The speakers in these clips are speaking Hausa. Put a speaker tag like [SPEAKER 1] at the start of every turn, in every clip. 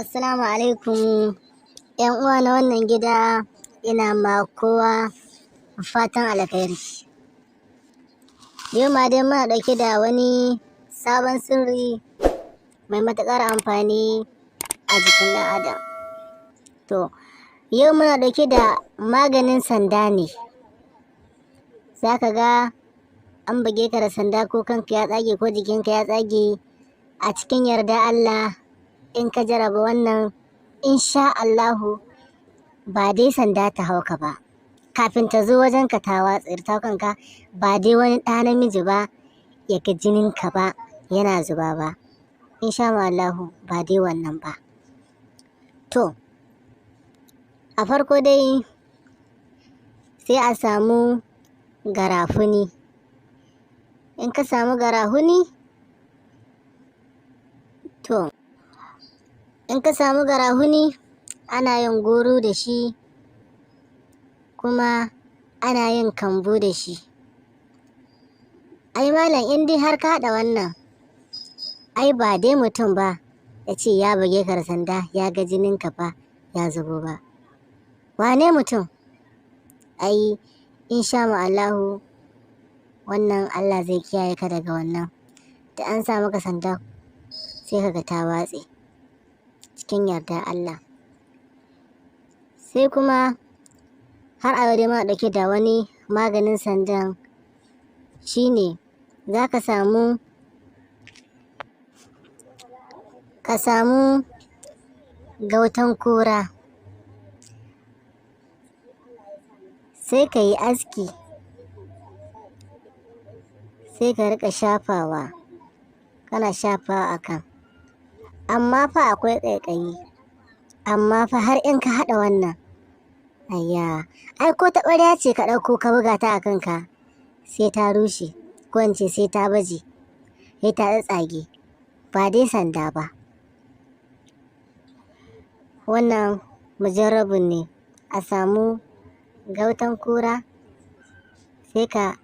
[SPEAKER 1] Assalamu alaikum ‘yan uwa na wannan gida, ina ma kowa fatan alkhairi. Yau ma dai muna ɗauke da wani sabon sirri mai matuƙar amfani a jikin ɗan adam. To, yau muna ɗauke da maganin sanda ne. Za ka ga an buge ka da sanda ko kanka ya tsage ko jikinka ya tsage, a cikin yarda Allah in ka jaraba wannan insha Allahu ba dai sanda ta hauka ba, kafin ta zo wajenka ta watsar ta kanka, ba dai wani ɗa namiji ba ya ga jininka ba yana zuba ba, insha Allahu ba dai wannan ba. To, a farko dai sai a samu garafuni. In ka samu garafuni, to in ka samu garahuni ana yin goro da shi, kuma ana yin kambu da shi. Ai malam in dai har ka haɗa wannan, ai ba dai mutum ba ya ce ya buge ka da sanda ya ga jininka ba ya zubo ba. Wane mutum? Ai insha Allahu wannan Allah zai kiyaye ka daga wannan. Da an sa maka sanda sai kaga ta watse cikin yarda Allah. Sai kuma har a yau dai muna ɗauke da wani maganin sandan, shine za ka samu gautan kura, sai ka yi aski, sai ka riƙa shafawa, kana shafawa a kan. Amma fa akwai ƙaiƙayi, amma fa har in ka haɗa wannan, ayya, ai ko taɓarya ce ka ɗauko ka buga ta a kanka sai ta rushe, ko in ce sai ta baje, sai ta tsatsage, ba dai sanda ba. Wannan mujarrabun ne, a samu gautan kura, sai ka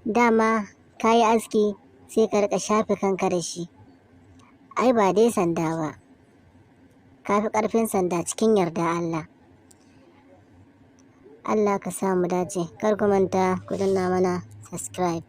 [SPEAKER 1] dama ka yi aski sai ka riƙa shafe kanka da shi. Ai ba dai sanda ba, ka fi ƙarfin sanda cikin yarda Allah. Allah ka sa mu dace. Kar ku manta ku danna mana subscribe.